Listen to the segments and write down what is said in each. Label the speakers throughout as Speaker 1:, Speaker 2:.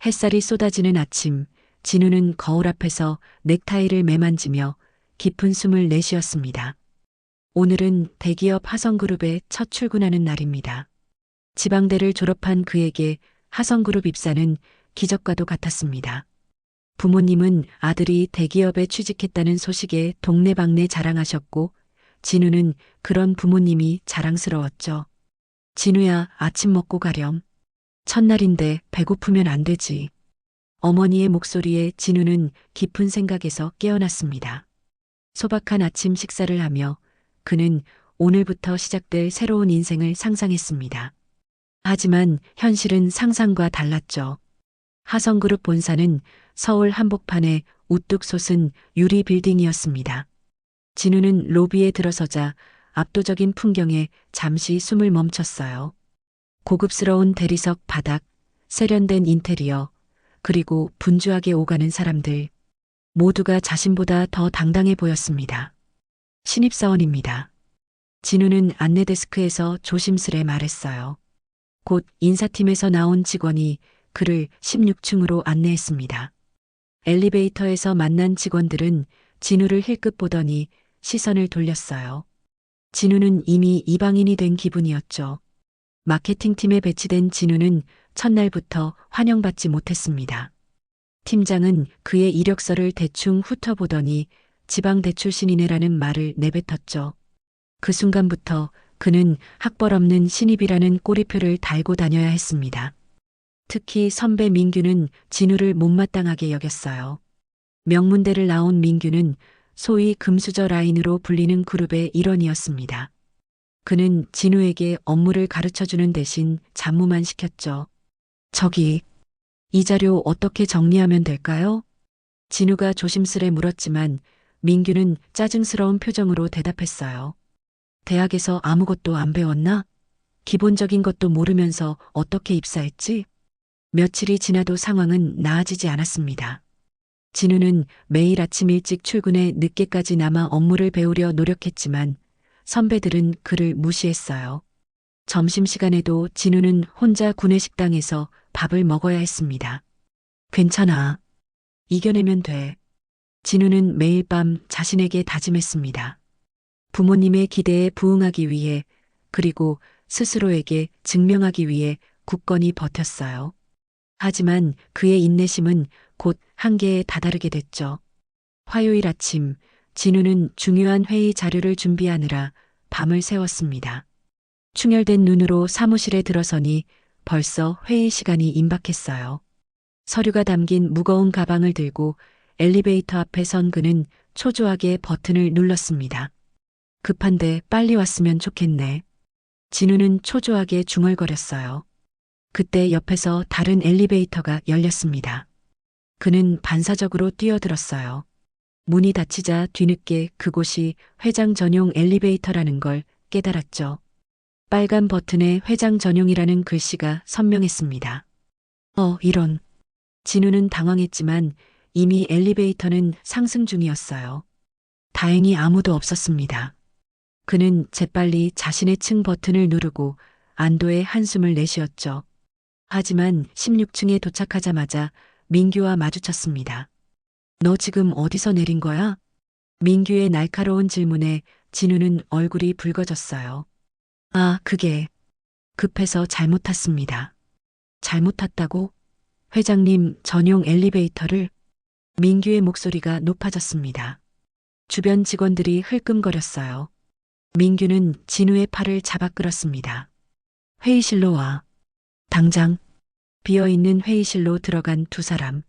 Speaker 1: 햇살이 쏟아지는 아침, 진우는 거울 앞에서 넥타이를 매만지며 깊은 숨을 내쉬었습니다. 오늘은 대기업 하성그룹에 첫 출근하는 날입니다. 지방대를 졸업한 그에게 하성그룹 입사는 기적과도 같았습니다. 부모님은 아들이 대기업에 취직했다는 소식에 동네방네 자랑하셨고, 진우는 그런 부모님이 자랑스러웠죠. 진우야, 아침 먹고 가렴. 첫날인데 배고프면 안 되지. 어머니의 목소리에 진우는 깊은 생각에서 깨어났습니다. 소박한 아침 식사를 하며 그는 오늘부터 시작될 새로운 인생을 상상했습니다. 하지만 현실은 상상과 달랐죠. 하성그룹 본사는 서울 한복판에 우뚝 솟은 유리 빌딩이었습니다. 진우는 로비에 들어서자 압도적인 풍경에 잠시 숨을 멈췄어요. 고급스러운 대리석 바닥, 세련된 인테리어, 그리고 분주하게 오가는 사람들, 모두가 자신보다 더 당당해 보였습니다. 신입사원입니다. 진우는 안내데스크에서 조심스레 말했어요. 곧 인사팀에서 나온 직원이 그를 16층으로 안내했습니다. 엘리베이터에서 만난 직원들은 진우를 힐끗 보더니 시선을 돌렸어요. 진우는 이미 이방인이 된 기분이었죠. 마케팅팀에 배치된 진우는 첫날부터 환영받지 못했습니다. 팀장은 그의 이력서를 대충 훑어보더니 지방대 출신이네라는 말을 내뱉었죠. 그 순간부터 그는 학벌 없는 신입이라는 꼬리표를 달고 다녀야 했습니다. 특히 선배 민규는 진우를 못마땅하게 여겼어요. 명문대를 나온 민규는 소위 금수저 라인으로 불리는 그룹의 일원이었습니다. 그는 진우에게 업무를 가르쳐주는 대신 잡무만 시켰죠. 저기, 이 자료 어떻게 정리하면 될까요? 진우가 조심스레 물었지만 민규는 짜증스러운 표정으로 대답했어요. 대학에서 아무것도 안 배웠나? 기본적인 것도 모르면서 어떻게 입사했지? 며칠이 지나도 상황은 나아지지 않았습니다. 진우는 매일 아침 일찍 출근해 늦게까지 남아 업무를 배우려 노력했지만 선배들은 그를 무시했어요. 점심시간에도 진우는 혼자 구내식당에서 밥을 먹어야 했습니다. 괜찮아. 이겨내면 돼. 진우는 매일 밤 자신에게 다짐했습니다. 부모님의 기대에 부응하기 위해, 그리고 스스로에게 증명하기 위해 굳건히 버텼어요. 하지만 그의 인내심은 곧 한계에 다다르게 됐죠. 화요일 아침, 진우는 중요한 회의 자료를 준비하느라 밤을 새웠습니다. 충혈된 눈으로 사무실에 들어서니 벌써 회의 시간이 임박했어요. 서류가 담긴 무거운 가방을 들고 엘리베이터 앞에 선 그는 초조하게 버튼을 눌렀습니다. 급한데 빨리 왔으면 좋겠네. 진우는 초조하게 중얼거렸어요. 그때 옆에서 다른 엘리베이터가 열렸습니다. 그는 반사적으로 뛰어들었어요. 문이 닫히자 뒤늦게 그곳이 회장 전용 엘리베이터라는 걸 깨달았죠. 빨간 버튼에 회장 전용이라는 글씨가 선명했습니다. 이런. 진우는 당황했지만 이미 엘리베이터는 상승 중이었어요. 다행히 아무도 없었습니다. 그는 재빨리 자신의 층 버튼을 누르고 안도의 한숨을 내쉬었죠. 하지만 16층에 도착하자마자 민규와 마주쳤습니다. 너 지금 어디서 내린 거야? 민규의 날카로운 질문에 진우는 얼굴이 붉어졌어요. 그게 급해서 잘못 탔습니다. 잘못 탔다고? 회장님 전용 엘리베이터를? 민규의 목소리가 높아졌습니다. 주변 직원들이 흘끔거렸어요. 민규는 진우의 팔을 잡아 끌었습니다. 회의실로 와. 당장. 비어있는 회의실로 들어간 두 사람.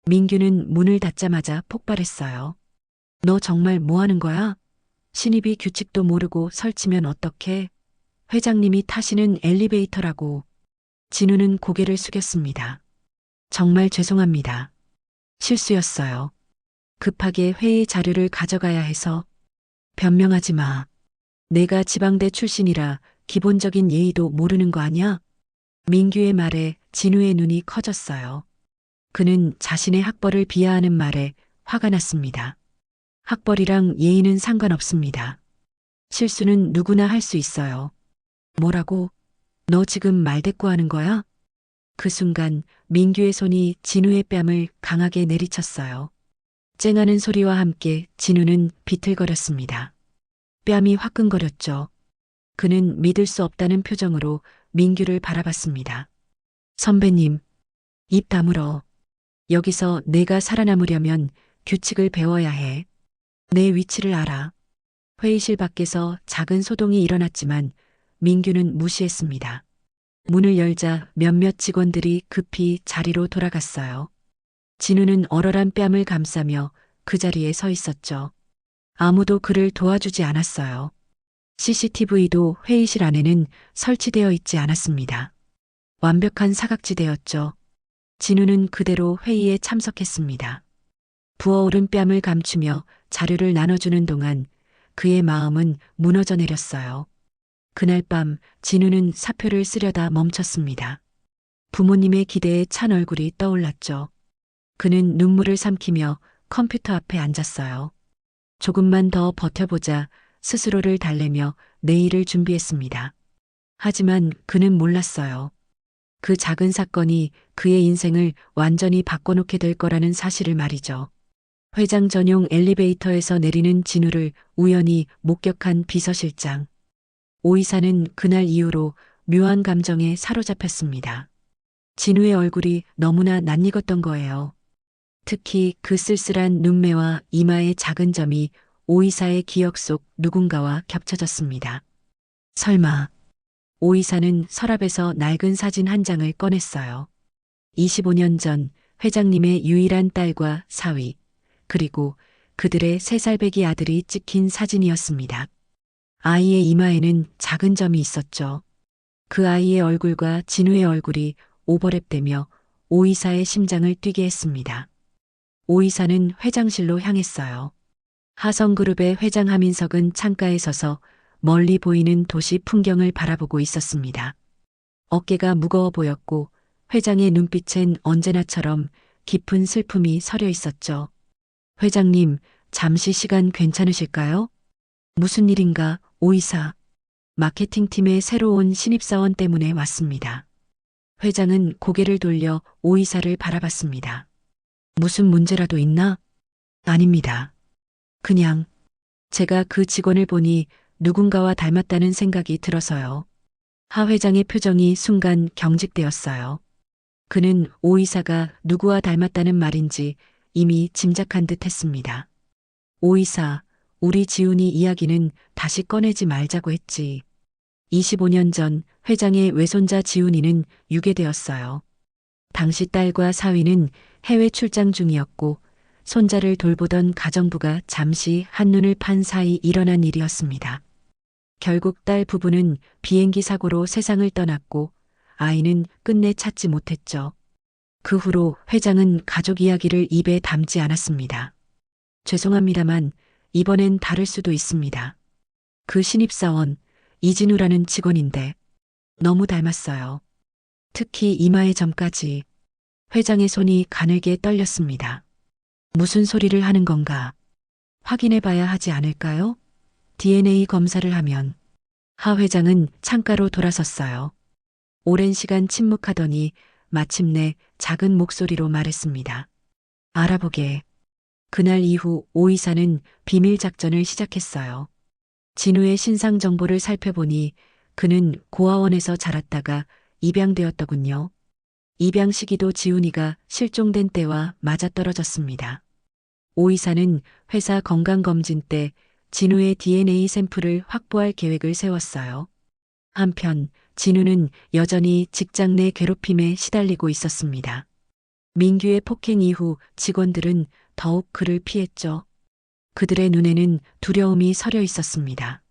Speaker 1: 민규는 문을 닫자마자 폭발했어요. 너 정말 뭐 하는 거야? 신입이 규칙도 모르고 설치면 어떡해? 회장님이 타시는 엘리베이터라고. 진우는 고개를 숙였습니다. 정말 죄송합니다. 실수였어요. 급하게 회의 자료를 가져가야 해서. 변명하지 마. 내가 지방대 출신이라 기본적인 예의도 모르는 거 아냐? 민규의 말에 진우의 눈이 커졌어요. 그는 자신의 학벌을 비하하는 말에 화가 났습니다. 학벌이랑 예의는 상관없습니다. 실수는 누구나 할 수 있어요. 뭐라고? 너 지금 말대꾸하는 거야? 그 순간 민규의 손이 진우의 뺨을 강하게 내리쳤어요. 쨍하는 소리와 함께 진우는 비틀거렸습니다. 뺨이 화끈거렸죠. 그는 믿을 수 없다는 표정으로 민규를 바라봤습니다. 선배님, 입 다물어. 여기서 내가 살아남으려면 규칙을 배워야 해. 내 위치를 알아. 회의실 밖에서 작은 소동이 일어났지만 민규는 무시했습니다. 문을 열자 몇몇 직원들이 급히 자리로 돌아갔어요. 진우는 얼얼한 뺨을 감싸며 그 자리에 서 있었죠. 아무도 그를 도와주지 않았어요. CCTV도 회의실 안에는 설치되어 있지 않았습니다. 완벽한 사각지대였죠. 진우는 그대로 회의에 참석했습니다. 부어오른 뺨을 감추며 자료를 나눠주는 동안 그의 마음은 무너져 내렸어요. 그날 밤 진우는 사표를 쓰려다 멈췄습니다. 부모님의 기대에 찬 얼굴이 떠올랐죠. 그는 눈물을 삼키며 컴퓨터 앞에 앉았어요. 조금만 더 버텨보자 스스로를 달래며 내일을 준비했습니다. 하지만 그는 몰랐어요. 그 작은 사건이 그의 인생을 완전히 바꿔놓게 될 거라는 사실을 말이죠. 회장 전용 엘리베이터에서 내리는 진우를 우연히 목격한 비서실장. 오 이사는 그날 이후로 묘한 감정에 사로잡혔습니다. 진우의 얼굴이 너무나 낯익었던 거예요. 특히 그 쓸쓸한 눈매와 이마의 작은 점이 오 이사의 기억 속 누군가와 겹쳐졌습니다. 설마 오 이사는 서랍에서 낡은 사진 한 장을 꺼냈어요. 25년 전 회장님의 유일한 딸과 사위, 그리고 그들의 3살배기 아들이 찍힌 사진이었습니다. 아이의 이마에는 작은 점이 있었죠. 그 아이의 얼굴과 진우의 얼굴이 오버랩되며 오 이사의 심장을 뛰게 했습니다. 오 이사는 회장실로 향했어요. 하성그룹의 회장 하민석은 창가에 서서 멀리 보이는 도시 풍경을 바라보고 있었습니다. 어깨가 무거워 보였고 회장의 눈빛엔 언제나처럼 깊은 슬픔이 서려 있었죠. 회장님, 잠시 시간 괜찮으실까요? 무슨 일인가, 오 이사. 마케팅팀의 새로운 신입사원 때문에 왔습니다. 회장은 고개를 돌려 오 이사를 바라봤습니다. 무슨 문제라도 있나? 아닙니다. 그냥 제가 그 직원을 보니 누군가와 닮았다는 생각이 들어서요. 하 회장의 표정이 순간 경직되었어요. 그는 오 이사가 누구와 닮았다는 말인지 이미 짐작한 듯 했습니다. 오 이사, 우리 지훈이 이야기는 다시 꺼내지 말자고 했지. 25년 전 회장의 외손자 지훈이는 유괴되었어요. 당시 딸과 사위는 해외 출장 중이었고 손자를 돌보던 가정부가 잠시 한눈을 판 사이 일어난 일이었습니다. 결국 딸 부부는 비행기 사고로 세상을 떠났고 아이는 끝내 찾지 못했죠. 그 후로 회장은 가족 이야기를 입에 담지 않았습니다. 죄송합니다만 이번엔 다를 수도 있습니다. 그 신입사원 이진우라는 직원인데 너무 닮았어요. 특히 이마의 점까지. 회장의 손이 가늘게 떨렸습니다. 무슨 소리를 하는 건가? 확인해 봐야 하지 않을까요? DNA 검사를 하면. 하 회장은 창가로 돌아섰어요. 오랜 시간 침묵하더니 마침내 작은 목소리로 말했습니다. 알아보게. 그날 이후 오 이사는 비밀 작전을 시작했어요. 진우의 신상 정보를 살펴보니 그는 고아원에서 자랐다가 입양되었더군요. 입양 시기도 지훈이가 실종된 때와 맞아떨어졌습니다. 오 이사는 회사 건강검진 때 진우의 DNA 샘플을 확보할 계획을 세웠어요. 한편 진우는 여전히 직장 내 괴롭힘에 시달리고 있었습니다. 민규의 폭행 이후 직원들은 더욱 그를 피했죠. 그들의 눈에는 두려움이 서려 있었습니다.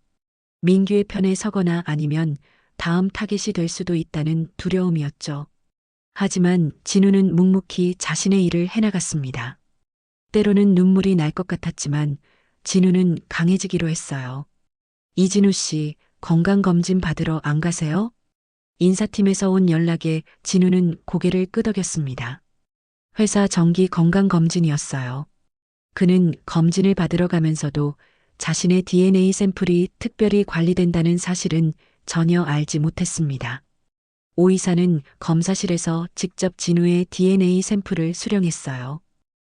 Speaker 1: 민규의 편에 서거나 아니면 다음 타겟이 될 수도 있다는 두려움이었죠. 하지만 진우는 묵묵히 자신의 일을 해나갔습니다. 때로는 눈물이 날 것 같았지만 진우는 강해지기로 했어요. 이진우 씨, 건강검진 받으러 안 가세요? 인사팀에서 온 연락에 진우는 고개를 끄덕였습니다. 회사 정기 건강검진이었어요. 그는 검진을 받으러 가면서도 자신의 DNA 샘플이 특별히 관리된다는 사실은 전혀 알지 못했습니다. 오 이사는 검사실에서 직접 진우의 DNA 샘플을 수령했어요.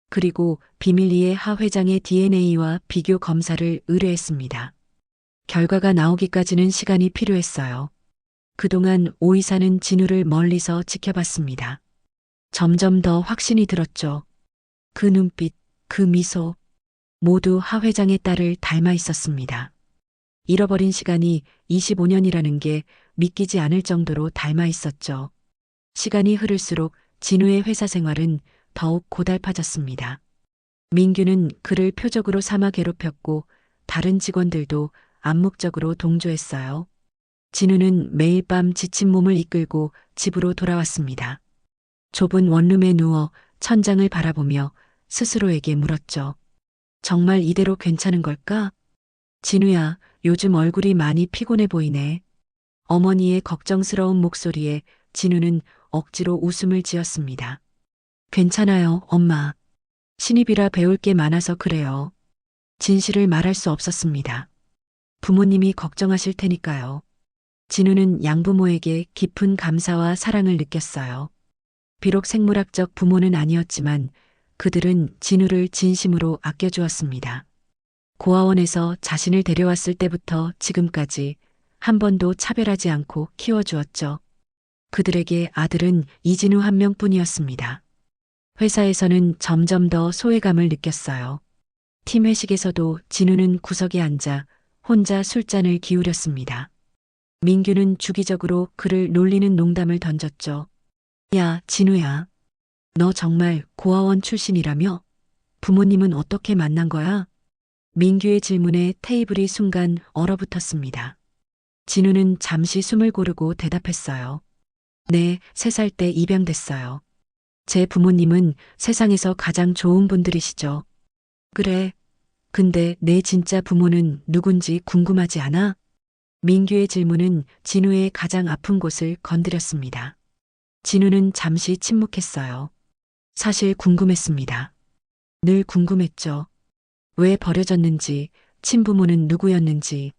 Speaker 1: 그리고 비밀리에 하 회장의 DNA와 비교 검사를 의뢰했습니다. 결과가 나오기까지는 시간이 필요했어요. 그동안 오 이사는 진우를 멀리서 지켜봤습니다. 점점 더 확신이 들었죠. 그 눈빛, 그 미소, 모두 하 회장의 딸을 닮아 있었습니다. 잃어버린 시간이 25년이라는 게 믿기지 않을 정도로 닮아 있었죠. 시간이 흐를수록 진우의 회사 생활은 더욱 고달파졌습니다. 민규는 그를 표적으로 삼아 괴롭혔고 다른 직원들도 암묵적으로 동조했어요. 진우는 매일 밤 지친 몸을 이끌고 집으로 돌아왔습니다. 좁은 원룸에 누워 천장을 바라보며 스스로에게 물었죠. 정말 이대로 괜찮은 걸까? 진우야, 요즘 얼굴이 많이 피곤해 보이네. 어머니의 걱정스러운 목소리에 진우는 억지로 웃음을 지었습니다. 괜찮아요, 엄마. 신입이라 배울 게 많아서 그래요. 진실을 말할 수 없었습니다. 부모님이 걱정하실 테니까요. 진우는 양부모에게 깊은 감사와 사랑을 느꼈어요. 비록 생물학적 부모는 아니었지만 그들은 진우를 진심으로 아껴주었습니다. 고아원에서 자신을 데려왔을 때부터 지금까지 한 번도 차별하지 않고 키워주었죠. 그들에게 아들은 이진우 한 명뿐이었습니다. 회사에서는 점점 더 소외감을 느꼈어요. 팀 회식에서도 진우는 구석에 앉아 혼자 술잔을 기울였습니다. 민규는 주기적으로 그를 놀리는 농담을 던졌죠. 야, 진우야. 너 정말 고아원 출신이라며? 부모님은 어떻게 만난 거야? 민규의 질문에 테이블이 순간 얼어붙었습니다. 진우는 잠시 숨을 고르고 대답했어요. 네, 3살 때 입양됐어요. 제 부모님은 세상에서 가장 좋은 분들이시죠. 그래. 근데 내 진짜 부모는 누군지 궁금하지 않아? 민규의 질문은 진우의 가장 아픈 곳을 건드렸습니다. 진우는 잠시 침묵했어요. 사실 궁금했습니다. 늘 궁금했죠. 왜 버려졌는지, 친부모는 누구였는지.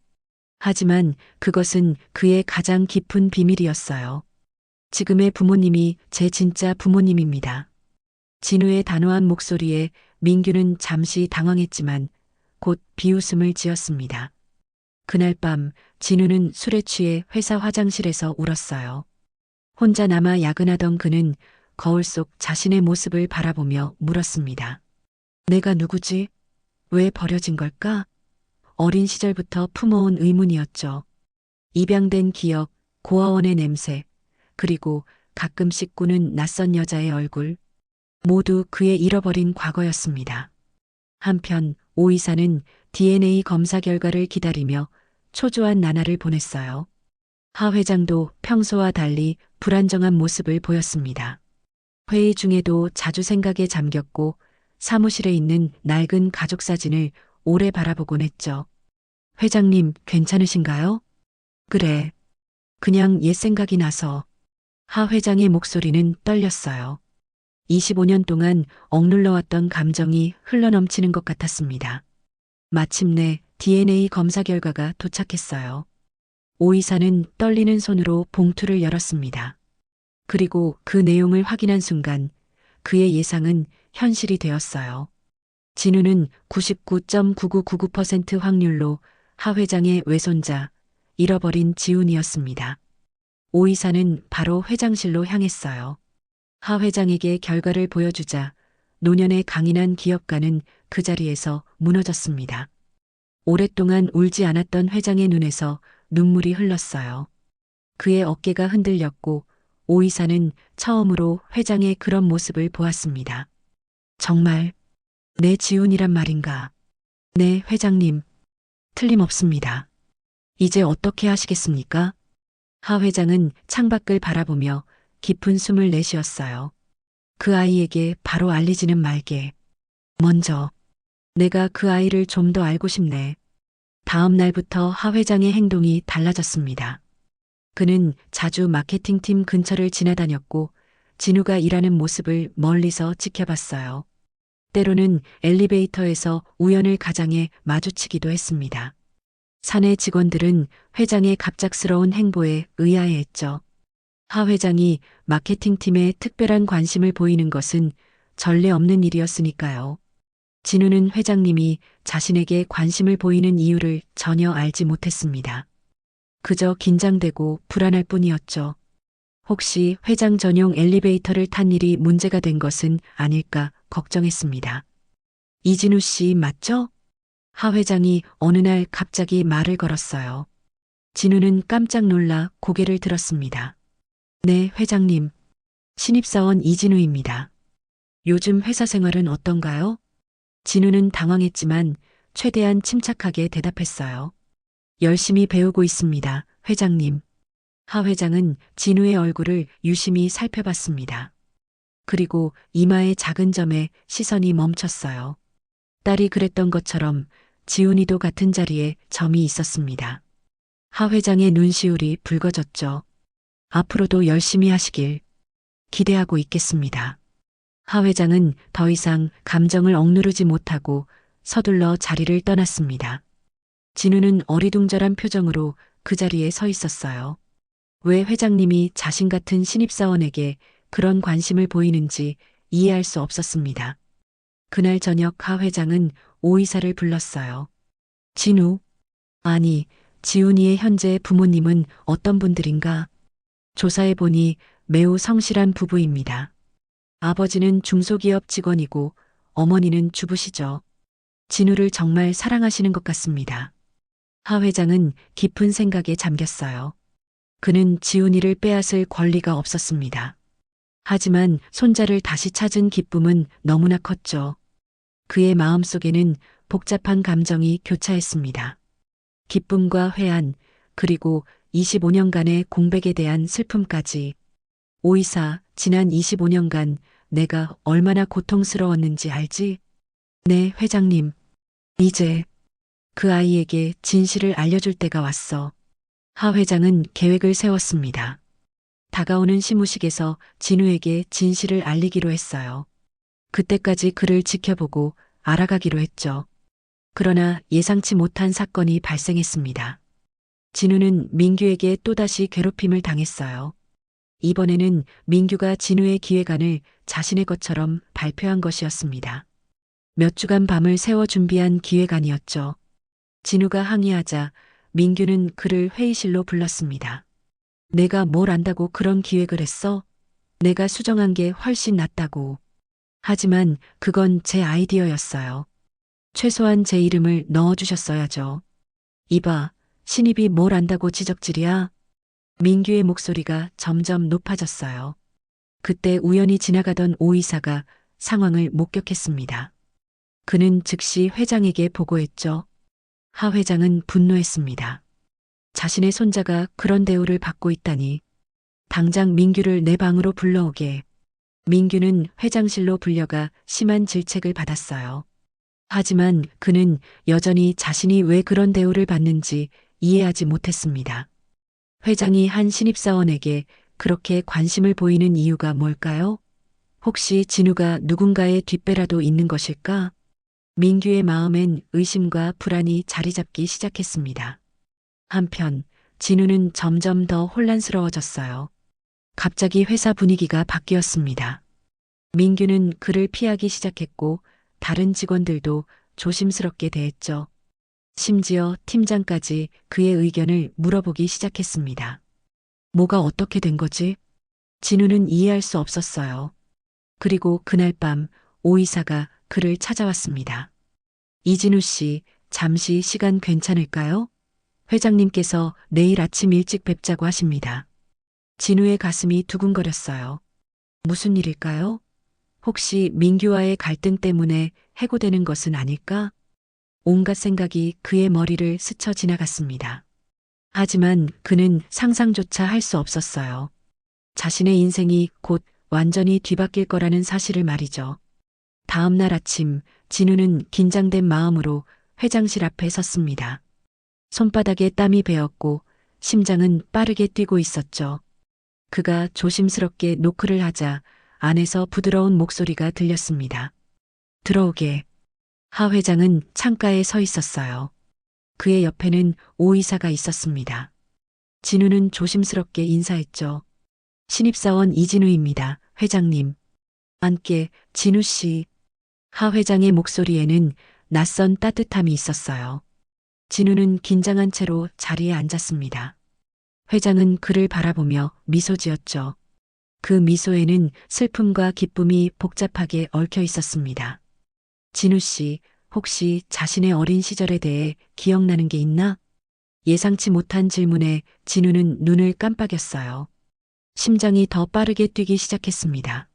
Speaker 1: 하지만 그것은 그의 가장 깊은 비밀이었어요. 지금의 부모님이 제 진짜 부모님입니다. 진우의 단호한 목소리에 민규는 잠시 당황했지만 곧 비웃음을 지었습니다. 그날 밤 진우는 술에 취해 회사 화장실에서 울었어요. 혼자 남아 야근하던 그는 거울 속 자신의 모습을 바라보며 물었습니다. 내가 누구지? 왜 버려진 걸까? 어린 시절부터 품어온 의문이었죠. 입양된 기억, 고아원의 냄새, 그리고 가끔씩 꾸는 낯선 여자의 얼굴, 모두 그의 잃어버린 과거였습니다. 한편 오 이사는 DNA 검사 결과를 기다리며 초조한 나날을 보냈어요. 하 회장도 평소와 달리 불안정한 모습을 보였습니다. 회의 중에도 자주 생각에 잠겼고 사무실에 있는 낡은 가족 사진을 오래 바라보곤 했죠. 회장님, 괜찮으신가요? 그래. 그냥 옛 생각이 나서. 하 회장의 목소리는 떨렸어요. 25년 동안 억눌러왔던 감정이 흘러넘치는 것 같았습니다. 마침내 DNA 검사 결과가 도착했어요. 오 이사는 떨리는 손으로 봉투를 열었습니다. 그리고 그 내용을 확인한 순간 그의 예상은 현실이 되었어요. 진우는 99.9999% 확률로 하 회장의 외손자, 잃어버린 지훈이었습니다. 오 이사는 바로 회장실로 향했어요. 하 회장에게 결과를 보여주자 노년의 강인한 기업가는 그 자리에서 무너졌습니다. 오랫동안 울지 않았던 회장의 눈에서 눈물이 흘렀어요. 그의 어깨가 흔들렸고 오 이사는 처음으로 회장의 그런 모습을 보았습니다. 정말 내 지훈이란 말인가? 네, 회장님. 틀림없습니다. 이제 어떻게 하시겠습니까? 하 회장은 창밖을 바라보며 깊은 숨을 내쉬었어요. 그 아이에게 바로 알리지는 말게. 먼저 내가 그 아이를 좀 더 알고 싶네. 다음 날부터 하 회장의 행동이 달라졌습니다. 그는 자주 마케팅팀 근처를 지나다녔고 진우가 일하는 모습을 멀리서 지켜봤어요. 때로는 엘리베이터에서 우연을 가장해 마주치기도 했습니다. 사내 직원들은 회장의 갑작스러운 행보에 의아해했죠. 하 회장이 마케팅팀에 특별한 관심을 보이는 것은 전례 없는 일이었으니까요. 진우는 회장님이 자신에게 관심을 보이는 이유를 전혀 알지 못했습니다. 그저 긴장되고 불안할 뿐이었죠. 혹시 회장 전용 엘리베이터를 탄 일이 문제가 된 것은 아닐까 걱정했습니다. 이진우 씨 맞죠? 하 회장이 어느 날 갑자기 말을 걸었어요. 진우는 깜짝 놀라 고개를 들었습니다. 네, 회장님. 신입사원 이진우입니다. 요즘 회사 생활은 어떤가요? 진우는 당황했지만 최대한 침착하게 대답했어요. 열심히 배우고 있습니다, 회장님. 하 회장은 진우의 얼굴을 유심히 살펴봤습니다. 그리고 이마의 작은 점에 시선이 멈췄어요. 딸이 그랬던 것처럼 지훈이도 같은 자리에 점이 있었습니다. 하 회장의 눈시울이 붉어졌죠. 앞으로도 열심히 하시길 기대하고 있겠습니다. 하 회장은 더 이상 감정을 억누르지 못하고 서둘러 자리를 떠났습니다. 진우는 어리둥절한 표정으로 그 자리에 서 있었어요. 왜 회장님이 자신 같은 신입사원에게 그런 관심을 보이는지 이해할 수 없었습니다. 그날 저녁 하 회장은 오이사를 불렀어요. 진우, 아니, 지훈이의 현재 부모님은 어떤 분들인가? 조사해보니 매우 성실한 부부입니다. 아버지는 중소기업 직원이고 어머니는 주부시죠. 진우를 정말 사랑하시는 것 같습니다. 하 회장은 깊은 생각에 잠겼어요. 그는 지훈이를 빼앗을 권리가 없었습니다. 하지만 손자를 다시 찾은 기쁨은 너무나 컸죠. 그의 마음속에는 복잡한 감정이 교차했습니다. 기쁨과 회한, 그리고 25년간의 공백에 대한 슬픔까지. 오이사, 지난 25년간 내가 얼마나 고통스러웠는지 알지? 네, 회장님. 이제 그 아이에게 진실을 알려줄 때가 왔어. 하 회장은 계획을 세웠습니다. 다가오는 시무식에서 진우에게 진실을 알리기로 했어요. 그때까지 그를 지켜보고 알아가기로 했죠. 그러나 예상치 못한 사건이 발생했습니다. 진우는 민규에게 또다시 괴롭힘을 당했어요. 이번에는 민규가 진우의 기획안을 자신의 것처럼 발표한 것이었습니다. 몇 주간 밤을 새워 준비한 기획안이었죠. 진우가 항의하자 민규는 그를 회의실로 불렀습니다. 내가 뭘 안다고 그런 기획을 했어? 내가 수정한 게 훨씬 낫다고. 하지만 그건 제 아이디어였어요. 최소한 제 이름을 넣어주셨어야죠. 이봐, 신입이 뭘 안다고 지적질이야? 민규의 목소리가 점점 높아졌어요. 그때 우연히 지나가던 오이사가 상황을 목격했습니다. 그는 즉시 회장에게 보고했죠. 하 회장은 분노했습니다. 자신의 손자가 그런 대우를 받고 있다니. 당장 민규를 내 방으로 불러오게. 민규는 회장실로 불려가 심한 질책을 받았어요. 하지만 그는 여전히 자신이 왜 그런 대우를 받는지 이해하지 못했습니다. 회장이 한 신입사원에게 그렇게 관심을 보이는 이유가 뭘까요? 혹시 진우가 누군가의 뒷배라도 있는 것일까? 민규의 마음엔 의심과 불안이 자리 잡기 시작했습니다. 한편 진우는 점점 더 혼란스러워졌어요. 갑자기 회사 분위기가 바뀌었습니다. 민규는 그를 피하기 시작했고 다른 직원들도 조심스럽게 대했죠. 심지어 팀장까지 그의 의견을 물어보기 시작했습니다. 뭐가 어떻게 된 거지? 진우는 이해할 수 없었어요. 그리고 그날 밤 오이사가 그를 찾아왔습니다. 이진우 씨, 잠시 시간 괜찮을까요? 회장님께서 내일 아침 일찍 뵙자고 하십니다. 진우의 가슴이 두근거렸어요. 무슨 일일까요? 혹시 민규와의 갈등 때문에 해고되는 것은 아닐까? 온갖 생각이 그의 머리를 스쳐 지나갔습니다. 하지만 그는 상상조차 할 수 없었어요. 자신의 인생이 곧 완전히 뒤바뀔 거라는 사실을 말이죠. 다음 날 아침 진우는 긴장된 마음으로 회장실 앞에 섰습니다. 손바닥에 땀이 배었고 심장은 빠르게 뛰고 있었죠. 그가 조심스럽게 노크를 하자 안에서 부드러운 목소리가 들렸습니다. 들어오게. 하 회장은 창가에 서 있었어요. 그의 옆에는 오 이사가 있었습니다. 진우는 조심스럽게 인사했죠. 신입사원 이진우입니다. 회장님. 함께 진우 씨. 하 회장의 목소리에는 낯선 따뜻함이 있었어요. 진우는 긴장한 채로 자리에 앉았습니다. 회장은 그를 바라보며 미소 지었죠. 그 미소에는 슬픔과 기쁨이 복잡하게 얽혀 있었습니다. 진우 씨, 혹시 자신의 어린 시절에 대해 기억나는 게 있나? 예상치 못한 질문에 진우는 눈을 깜빡였어요. 심장이 더 빠르게 뛰기 시작했습니다.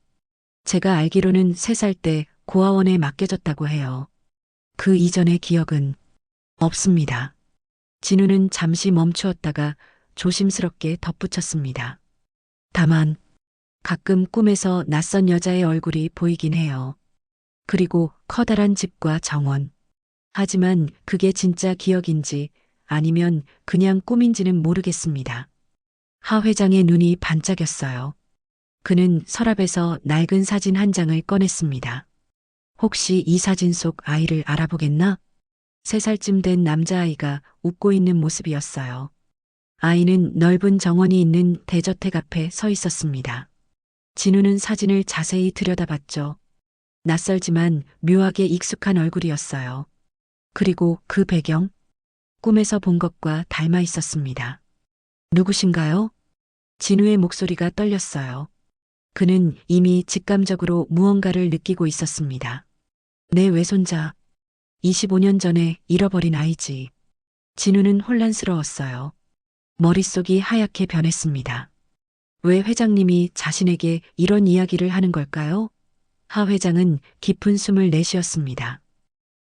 Speaker 1: 제가 알기로는 3살 때 고아원에 맡겨졌다고 해요. 그 이전의 기억은 없습니다. 진우는 잠시 멈추었다가 조심스럽게 덧붙였습니다. 다만 가끔 꿈에서 낯선 여자의 얼굴이 보이긴 해요. 그리고 커다란 집과 정원. 하지만 그게 진짜 기억인지 아니면 그냥 꿈인지는 모르겠습니다. 하 회장의 눈이 반짝였어요. 그는 서랍에서 낡은 사진 한 장을 꺼냈습니다. 혹시 이 사진 속 아이를 알아보겠나? 3살쯤 된 남자아이가 웃고 있는 모습이었어요. 아이는 넓은 정원이 있는 대저택 앞에 서 있었습니다. 진우는 사진을 자세히 들여다봤죠. 낯설지만 묘하게 익숙한 얼굴이었어요. 그리고 그 배경? 꿈에서 본 것과 닮아 있었습니다. 누구신가요? 진우의 목소리가 떨렸어요. 그는 이미 직감적으로 무언가를 느끼고 있었습니다. 내 외손자. 25년 전에 잃어버린 아이지. 진우는 혼란스러웠어요. 머릿속이 하얗게 변했습니다. 왜 회장님이 자신에게 이런 이야기를 하는 걸까요? 하 회장은 깊은 숨을 내쉬었습니다.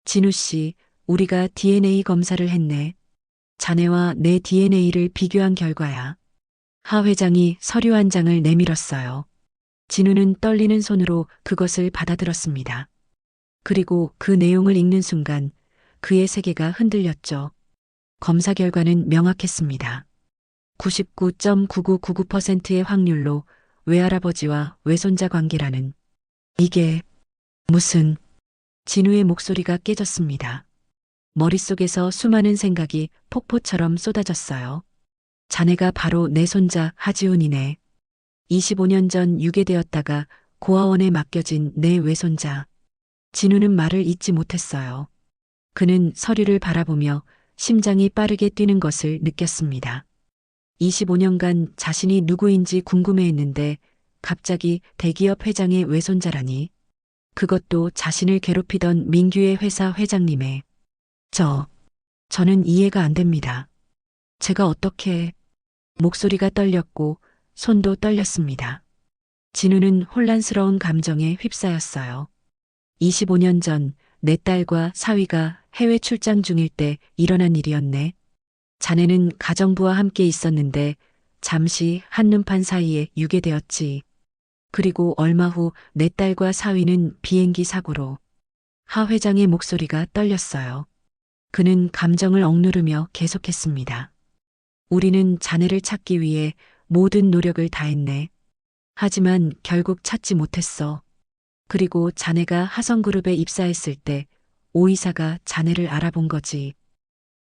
Speaker 1: 진우 씨, 우리가 DNA 검사를 했네. 자네와 내 DNA를 비교한 결과야. 하 회장이 서류 한 장을 내밀었어요. 진우는 떨리는 손으로 그것을 받아들었습니다. 그리고 그 내용을 읽는 순간 그의 세계가 흔들렸죠. 검사 결과는 명확했습니다. 99.9999%의 확률로 외할아버지와 외손자 관계라는. 이게 무슨. 진우의 목소리가 깨졌습니다. 머릿속에서 수많은 생각이 폭포처럼 쏟아졌어요. 자네가 바로 내 손자 하지훈이네. 25년 전 유괴되었다가 고아원에 맡겨진 내 외손자. 진우는 말을 잇지 못했어요. 그는 서류를 바라보며 심장이 빠르게 뛰는 것을 느꼈습니다. 25년간 자신이 누구인지 궁금해했는데 갑자기 대기업 회장의 외손자라니. 그것도 자신을 괴롭히던 민규의 회사 회장님의. 저는 이해가 안 됩니다. 제가 어떻게. 목소리가 떨렸고 손도 떨렸습니다. 진우는 혼란스러운 감정에 휩싸였어요. 25년 전 내 딸과 사위가 해외 출장 중일 때 일어난 일이었네. 자네는 가정부와 함께 있었는데 잠시 한눈판 사이에 유괴되었지. 그리고 얼마 후 내 딸과 사위는 비행기 사고로. 하 회장의 목소리가 떨렸어요. 그는 감정을 억누르며 계속했습니다. 우리는 자네를 찾기 위해 모든 노력을 다했네. 하지만 결국 찾지 못했어. 그리고 자네가 하성그룹에 입사했을 때 오 이사가 자네를 알아본 거지.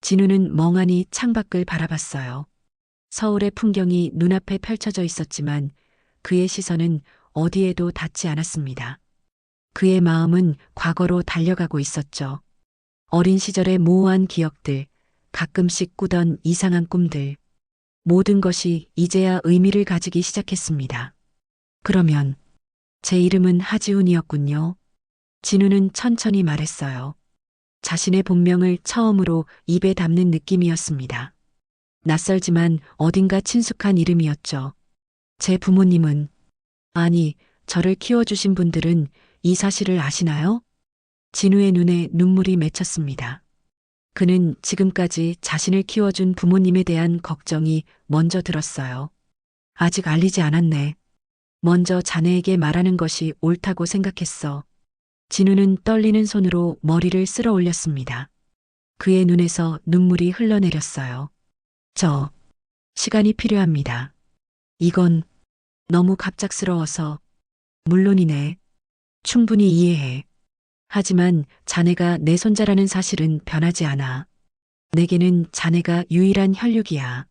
Speaker 1: 진우는 멍하니 창밖을 바라봤어요. 서울의 풍경이 눈앞에 펼쳐져 있었지만 그의 시선은 어디에도 닿지 않았습니다. 그의 마음은 과거로 달려가고 있었죠. 어린 시절의 모호한 기억들, 가끔씩 꾸던 이상한 꿈들. 모든 것이 이제야 의미를 가지기 시작했습니다. 그러면 제 이름은 하지훈이었군요. 진우는 천천히 말했어요. 자신의 본명을 처음으로 입에 담는 느낌이었습니다. 낯설지만 어딘가 친숙한 이름이었죠. 제 부모님은, 아니, 저를 키워주신 분들은 이 사실을 아시나요? 진우의 눈에 눈물이 맺혔습니다. 그는 지금까지 자신을 키워준 부모님에 대한 걱정이 먼저 들었어요. 아직 알리지 않았네. 먼저 자네에게 말하는 것이 옳다고 생각했어. 진우는 떨리는 손으로 머리를 쓸어 올렸습니다. 그의 눈에서 눈물이 흘러내렸어요. 시간이 필요합니다. 이건 너무 갑작스러워서. 물론이네. 충분히 이해해. 하지만 자네가 내 손자라는 사실은 변하지 않아. 내게는 자네가 유일한 혈육이야.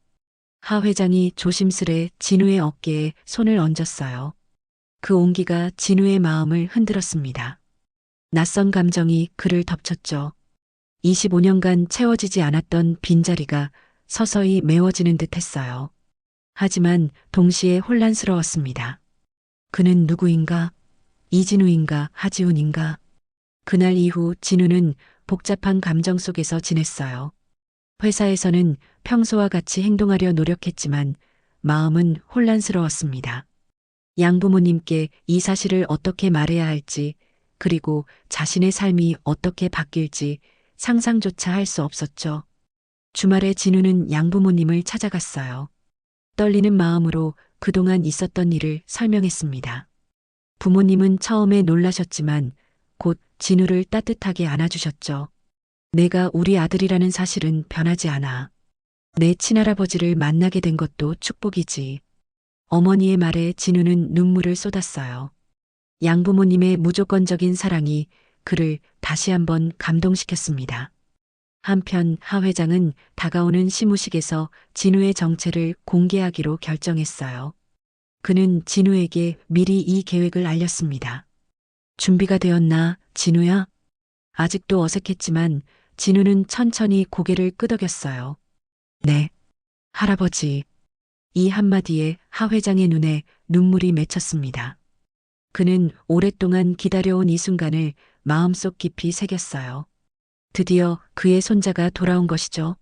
Speaker 1: 하 회장이 조심스레 진우의 어깨에 손을 얹었어요. 그 온기가 진우의 마음을 흔들었습니다. 낯선 감정이 그를 덮쳤죠. 25년간 채워지지 않았던 빈자리가 서서히 메워지는 듯 했어요. 하지만 동시에 혼란스러웠습니다. 그는 누구인가? 이진우인가? 하지훈인가? 그날 이후 진우는 복잡한 감정 속에서 지냈어요. 회사에서는 평소와 같이 행동하려 노력했지만 마음은 혼란스러웠습니다. 양부모님께 이 사실을 어떻게 말해야 할지, 그리고 자신의 삶이 어떻게 바뀔지 상상조차 할 수 없었죠. 주말에 진우는 양부모님을 찾아갔어요. 떨리는 마음으로 그동안 있었던 일을 설명했습니다. 부모님은 처음에 놀라셨지만 곧 진우를 따뜻하게 안아주셨죠. 내가 우리 아들이라는 사실은 변하지 않아. 내 친할아버지를 만나게 된 것도 축복이지. 어머니의 말에 진우는 눈물을 쏟았어요. 양부모님의 무조건적인 사랑이 그를 다시 한번 감동시켰습니다. 한편 하 회장은 다가오는 시무식에서 진우의 정체를 공개하기로 결정했어요. 그는 진우에게 미리 이 계획을 알렸습니다. 준비가 되었나, 진우야? 아직도 어색했지만 진우는 천천히 고개를 끄덕였어요. 네, 할아버지. 이 한마디에 하 회장의 눈에 눈물이 맺혔습니다. 그는 오랫동안 기다려온 이 순간을 마음속 깊이 새겼어요. 드디어 그의 손자가 돌아온 것이죠.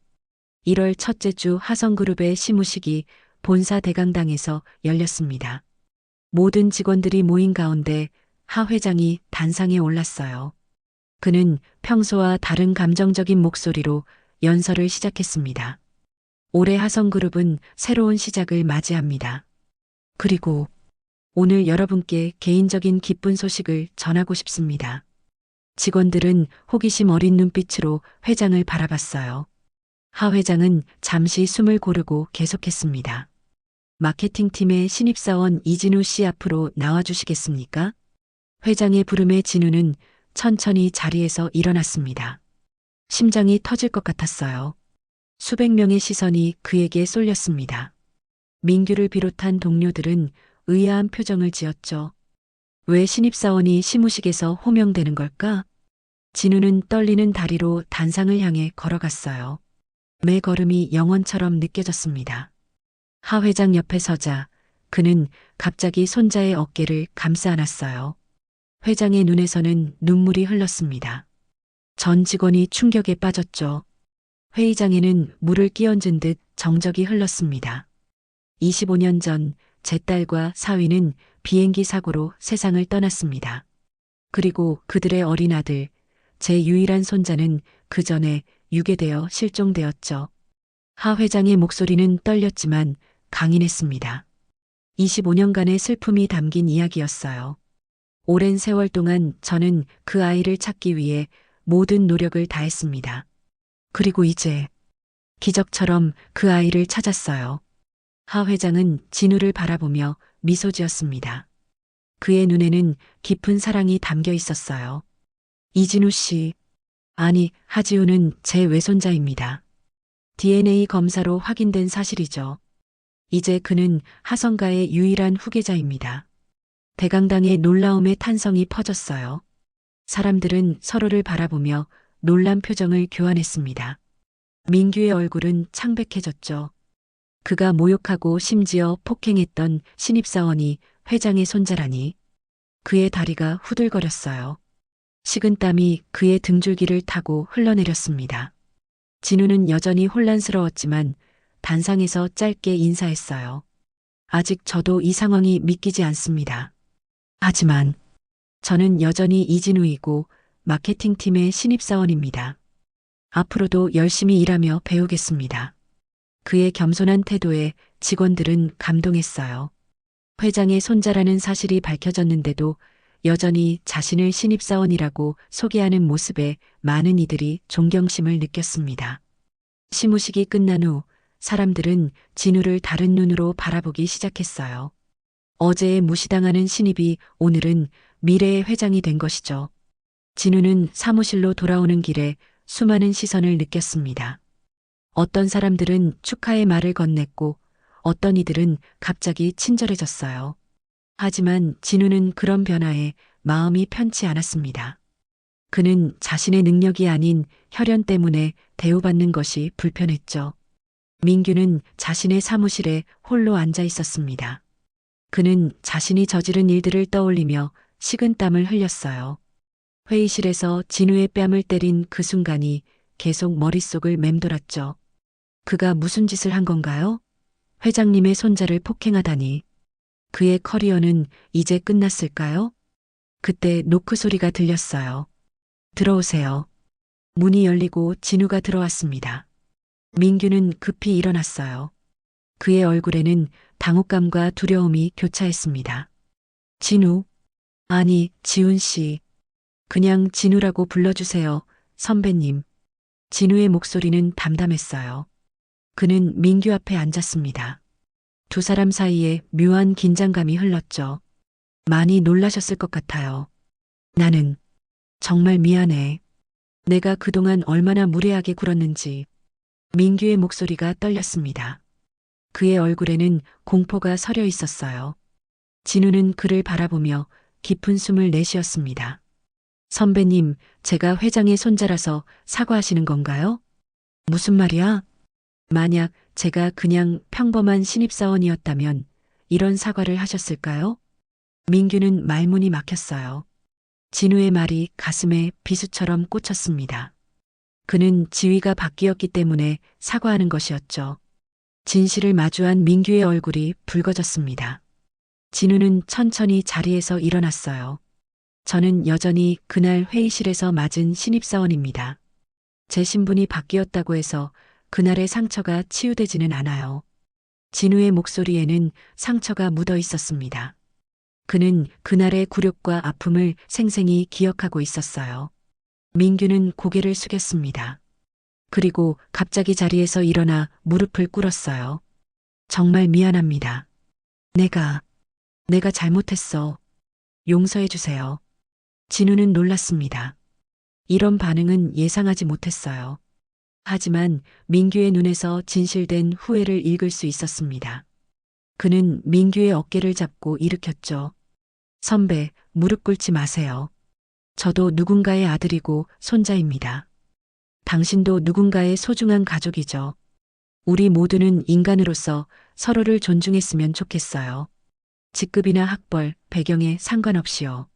Speaker 1: 1월 첫째 주 하성그룹의 시무식이 본사 대강당에서 열렸습니다. 모든 직원들이 모인 가운데 하 회장이 단상에 올랐어요. 그는 평소와 다른 감정적인 목소리로 연설을 시작했습니다. 올해 하성그룹은 새로운 시작을 맞이합니다. 그리고 오늘 여러분께 개인적인 기쁜 소식을 전하고 싶습니다. 직원들은 호기심 어린 눈빛으로 회장을 바라봤어요. 하 회장은 잠시 숨을 고르고 계속했습니다. 마케팅팀의 신입사원 이진우 씨 앞으로 나와주시겠습니까? 회장의 부름에 진우는 천천히 자리에서 일어났습니다. 심장이 터질 것 같았어요. 수백 명의 시선이 그에게 쏠렸습니다. 민규를 비롯한 동료들은 의아한 표정을 지었죠. 왜 신입사원이 시무식에서 호명되는 걸까? 진우는 떨리는 다리로 단상을 향해 걸어갔어요. 매 걸음이 영원처럼 느껴졌습니다. 하 회장 옆에 서자 그는 갑자기 손자의 어깨를 감싸 안았어요. 회장의 눈에서는 눈물이 흘렀습니다. 전 직원이 충격에 빠졌죠. 회의장에는 물을 끼얹은 듯 정적이 흘렀습니다. 25년 전 제 딸과 사위는 비행기 사고로 세상을 떠났습니다. 그리고 그들의 어린 아들, 제 유일한 손자는 그 전에 유괴되어 실종되었죠. 하 회장의 목소리는 떨렸지만 강인했습니다. 25년간의 슬픔이 담긴 이야기였어요. 오랜 세월 동안 저는 그 아이를 찾기 위해 모든 노력을 다했습니다. 그리고 이제 기적처럼 그 아이를 찾았어요. 하 회장은 진우를 바라보며 미소 지었습니다. 그의 눈에는 깊은 사랑이 담겨 있었어요. 이진우 씨, 아니 하지우는 제 외손자입니다. DNA 검사로 확인된 사실이죠. 이제 그는 하성가의 유일한 후계자입니다. 대강당의 놀라움의 탄성이 퍼졌어요. 사람들은 서로를 바라보며 놀란 표정을 교환했습니다. 민규의 얼굴은 창백해졌죠. 그가 모욕하고 심지어 폭행했던 신입사원이 회장의 손자라니. 그의 다리가 후들거렸어요. 식은땀이 그의 등줄기를 타고 흘러내렸습니다. 진우는 여전히 혼란스러웠지만 단상에서 짧게 인사했어요. 아직 저도 이 상황이 믿기지 않습니다. 하지만 저는 여전히 이진우이고 마케팅팀의 신입사원입니다. 앞으로도 열심히 일하며 배우겠습니다. 그의 겸손한 태도에 직원들은 감동했어요. 회장의 손자라는 사실이 밝혀졌는데도 여전히 자신을 신입사원이라고 소개하는 모습에 많은 이들이 존경심을 느꼈습니다. 시무식이 끝난 후 사람들은 진우를 다른 눈으로 바라보기 시작했어요. 어제의 무시당하는 신입이 오늘은 미래의 회장이 된 것이죠. 진우는 사무실로 돌아오는 길에 수많은 시선을 느꼈습니다. 어떤 사람들은 축하의 말을 건넸고 어떤 이들은 갑자기 친절해졌어요. 하지만 진우는 그런 변화에 마음이 편치 않았습니다. 그는 자신의 능력이 아닌 혈연 때문에 대우받는 것이 불편했죠. 민규는 자신의 사무실에 홀로 앉아 있었습니다. 그는 자신이 저지른 일들을 떠올리며 식은땀을 흘렸어요. 회의실에서 진우의 뺨을 때린 그 순간이 계속 머릿속을 맴돌았죠. 그가 무슨 짓을 한 건가요? 회장님의 손자를 폭행하다니. 그의 커리어는 이제 끝났을까요? 그때 노크 소리가 들렸어요. 들어오세요. 문이 열리고 진우가 들어왔습니다. 민규는 급히 일어났어요. 그의 얼굴에는 당혹감과 두려움이 교차했습니다. 진우? 아니, 지훈 씨. 그냥 진우라고 불러주세요, 선배님. 진우의 목소리는 담담했어요. 그는 민규 앞에 앉았습니다. 두 사람 사이에 묘한 긴장감이 흘렀죠. 많이 놀라셨을 것 같아요. 나는 정말 미안해. 내가 그동안 얼마나 무례하게 굴었는지. 민규의 목소리가 떨렸습니다. 그의 얼굴에는 공포가 서려 있었어요. 진우는 그를 바라보며 깊은 숨을 내쉬었습니다. 선배님, 제가 회장의 손자라서 사과하시는 건가요? 무슨 말이야? 만약 제가 그냥 평범한 신입사원이었다면 이런 사과를 하셨을까요? 민규는 말문이 막혔어요. 진우의 말이 가슴에 비수처럼 꽂혔습니다. 그는 지위가 바뀌었기 때문에 사과하는 것이었죠. 진실을 마주한 민규의 얼굴이 붉어졌습니다. 진우는 천천히 자리에서 일어났어요. 저는 여전히 그날 회의실에서 맞은 신입사원입니다. 제 신분이 바뀌었다고 해서 그날의 상처가 치유되지는 않아요. 진우의 목소리에는 상처가 묻어 있었습니다. 그는 그날의 굴욕과 아픔을 생생히 기억하고 있었어요. 민규는 고개를 숙였습니다. 그리고 갑자기 자리에서 일어나 무릎을 꿇었어요. 정말 미안합니다. 내가 잘못했어. 용서해 주세요. 진우는 놀랐습니다. 이런 반응은 예상하지 못했어요. 하지만 민규의 눈에서 진실된 후회를 읽을 수 있었습니다. 그는 민규의 어깨를 잡고 일으켰죠. 선배, 무릎 꿇지 마세요. 저도 누군가의 아들이고 손자입니다. 당신도 누군가의 소중한 가족이죠. 우리 모두는 인간으로서 서로를 존중했으면 좋겠어요. 직급이나 학벌, 배경에 상관없이요.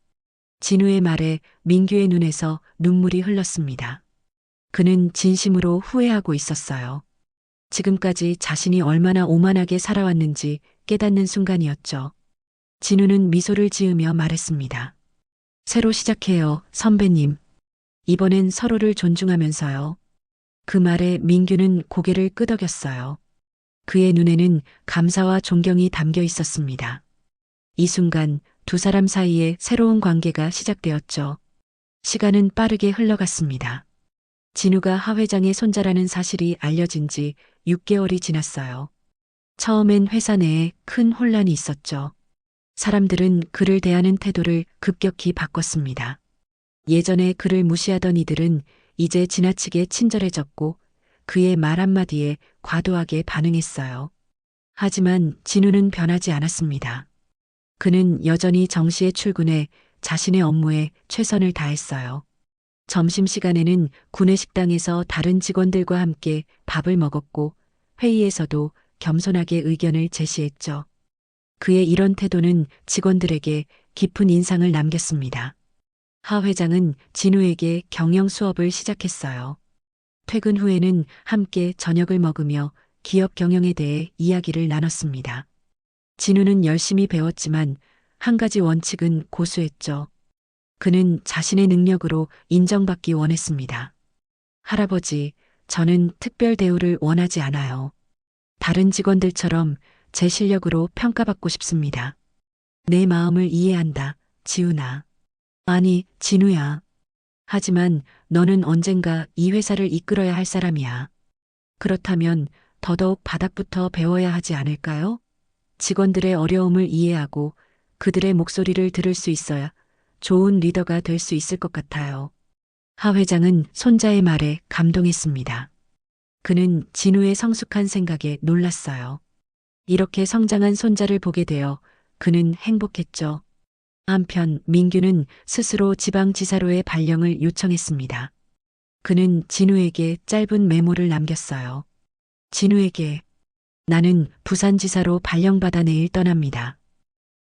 Speaker 1: 진우의 말에 민규의 눈에서 눈물이 흘렀습니다. 그는 진심으로 후회하고 있었어요. 지금까지 자신이 얼마나 오만하게 살아왔는지 깨닫는 순간이었죠. 진우는 미소를 지으며 말했습니다. 새로 시작해요, 선배님. 이번엔 서로를 존중하면서요. 그 말에 민규는 고개를 끄덕였어요. 그의 눈에는 감사와 존경이 담겨 있었습니다. 이 순간 두 사람 사이에 새로운 관계가 시작되었죠. 시간은 빠르게 흘러갔습니다. 진우가 하 회장의 손자라는 사실이 알려진 지 6개월이 지났어요. 처음엔 회사 내에 큰 혼란이 있었죠. 사람들은 그를 대하는 태도를 급격히 바꿨습니다. 예전에 그를 무시하던 이들은 이제 지나치게 친절해졌고 그의 말 한마디에 과도하게 반응했어요. 하지만 진우는 변하지 않았습니다. 그는 여전히 정시에 출근해 자신의 업무에 최선을 다했어요. 점심시간에는 구내식당에서 다른 직원들과 함께 밥을 먹었고 회의에서도 겸손하게 의견을 제시했죠. 그의 이런 태도는 직원들에게 깊은 인상을 남겼습니다. 하 회장은 진우에게 경영 수업을 시작했어요. 퇴근 후에는 함께 저녁을 먹으며 기업 경영에 대해 이야기를 나눴습니다. 진우는 열심히 배웠지만 한 가지 원칙은 고수했죠. 그는 자신의 능력으로 인정받기 원했습니다. 할아버지, 저는 특별 대우를 원하지 않아요. 다른 직원들처럼 제 실력으로 평가받고 싶습니다. 내 마음을 이해한다, 지훈아. 아니, 진우야. 하지만 너는 언젠가 이 회사를 이끌어야 할 사람이야. 그렇다면 더더욱 바닥부터 배워야 하지 않을까요? 직원들의 어려움을 이해하고 그들의 목소리를 들을 수 있어야 좋은 리더가 될 수 있을 것 같아요. 하 회장은 손자의 말에 감동했습니다. 그는 진우의 성숙한 생각에 놀랐어요. 이렇게 성장한 손자를 보게 되어 그는 행복했죠. 한편 민규는 스스로 지방지사로의 발령을 요청했습니다. 그는 진우에게 짧은 메모를 남겼어요. 진우에게 나는 부산지사로 발령받아 내일 떠납니다.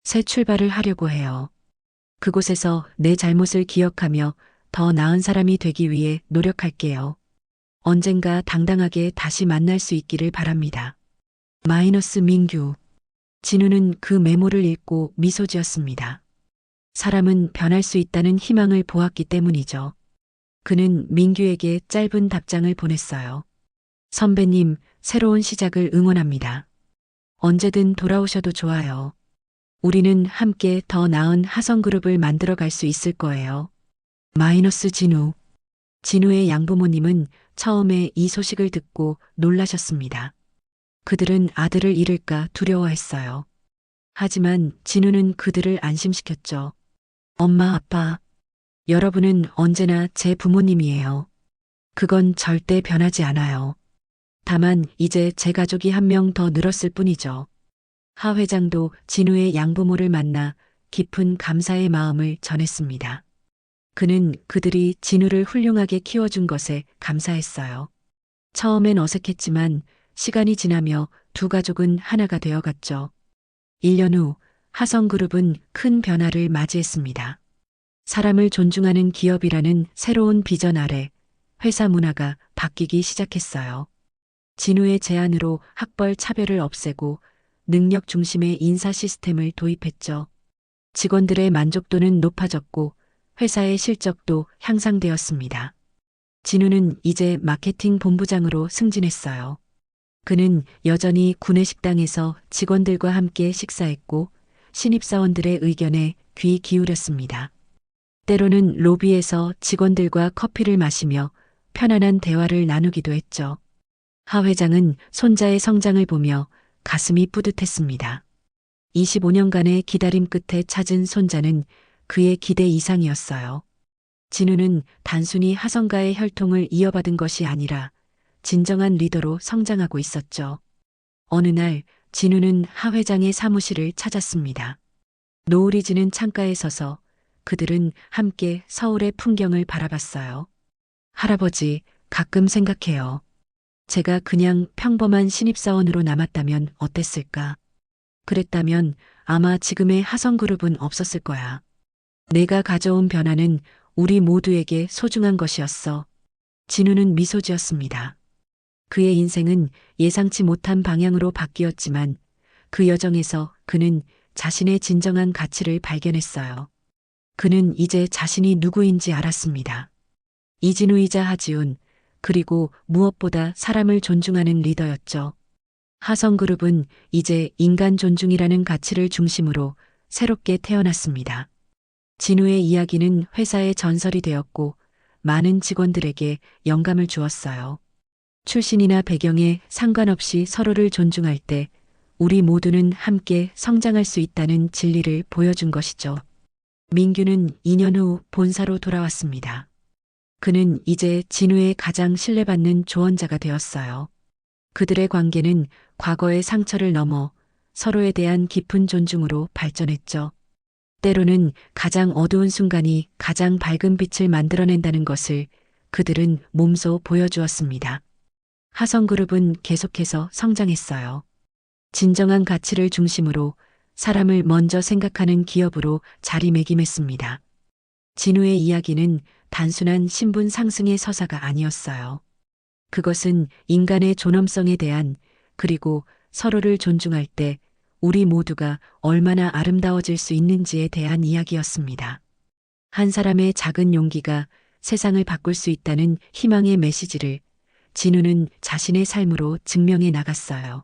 Speaker 1: 새 출발을 하려고 해요. 그곳에서 내 잘못을 기억하며 더 나은 사람이 되기 위해 노력할게요. 언젠가 당당하게 다시 만날 수 있기를 바랍니다. 마이너스 민규. 진우는 그 메모를 읽고 미소 지었습니다. 사람은 변할 수 있다는 희망을 보았기 때문이죠. 그는 민규에게 짧은 답장을 보냈어요. 선배님, 새로운 시작을 응원합니다. 언제든 돌아오셔도 좋아요. 우리는 함께 더 나은 하성그룹을 만들어 갈 수 있을 거예요. 마이너스 진우. 진우의 양부모님은 처음에 이 소식을 듣고 놀라셨습니다. 그들은 아들을 잃을까 두려워했어요. 하지만 진우는 그들을 안심시켰죠. 엄마, 아빠, 여러분은 언제나 제 부모님이에요. 그건 절대 변하지 않아요. 다만 이제 제 가족이 한 명 더 늘었을 뿐이죠. 하 회장도 진우의 양부모를 만나 깊은 감사의 마음을 전했습니다. 그는 그들이 진우를 훌륭하게 키워준 것에 감사했어요. 처음엔 어색했지만 시간이 지나며 두 가족은 하나가 되어갔죠. 1년 후 하성그룹은 큰 변화를 맞이했습니다. 사람을 존중하는 기업이라는 새로운 비전 아래 회사 문화가 바뀌기 시작했어요. 진우의 제안으로 학벌 차별을 없애고 능력 중심의 인사 시스템을 도입했죠. 직원들의 만족도는 높아졌고 회사의 실적도 향상되었습니다. 진우는 이제 마케팅 본부장으로 승진했어요. 그는 여전히 구내식당에서 직원들과 함께 식사했고 신입사원들의 의견에 귀 기울였습니다. 때로는 로비에서 직원들과 커피를 마시며 편안한 대화를 나누기도 했죠. 하 회장은 손자의 성장을 보며 가슴이 뿌듯했습니다. 25년간의 기다림 끝에 찾은 손자는 그의 기대 이상이었어요. 진우는 단순히 하성가의 혈통을 이어받은 것이 아니라 진정한 리더로 성장하고 있었죠. 어느 날 진우는 하 회장의 사무실을 찾았습니다. 노을이 지는 창가에 서서 그들은 함께 서울의 풍경을 바라봤어요. 할아버지, 가끔 생각해요. 제가 그냥 평범한 신입사원으로 남았다면 어땠을까? 그랬다면 아마 지금의 하성그룹은 없었을 거야. 내가 가져온 변화는 우리 모두에게 소중한 것이었어. 진우는 미소 지었습니다. 그의 인생은 예상치 못한 방향으로 바뀌었지만 그 여정에서 그는 자신의 진정한 가치를 발견했어요. 그는 이제 자신이 누구인지 알았습니다. 이진우이자 하지훈, 그리고 무엇보다 사람을 존중하는 리더였죠. 하성그룹은 이제 인간 존중이라는 가치를 중심으로 새롭게 태어났습니다. 진우의 이야기는 회사의 전설이 되었고 많은 직원들에게 영감을 주었어요. 출신이나 배경에 상관없이 서로를 존중할 때 우리 모두는 함께 성장할 수 있다는 진리를 보여준 것이죠. 민규는 2년 후 본사로 돌아왔습니다. 그는 이제 진우의 가장 신뢰받는 조언자가 되었어요. 그들의 관계는 과거의 상처를 넘어 서로에 대한 깊은 존중으로 발전했죠. 때로는 가장 어두운 순간이 가장 밝은 빛을 만들어낸다는 것을 그들은 몸소 보여주었습니다. 하성그룹은 계속해서 성장했어요. 진정한 가치를 중심으로 사람을 먼저 생각하는 기업으로 자리매김했습니다. 진우의 이야기는 단순한 신분 상승의 서사가 아니었어요. 그것은 인간의 존엄성에 대한, 그리고 서로를 존중할 때 우리 모두가 얼마나 아름다워질 수 있는지에 대한 이야기였습니다. 한 사람의 작은 용기가 세상을 바꿀 수 있다는 희망의 메시지를 진우는 자신의 삶으로 증명해 나갔어요.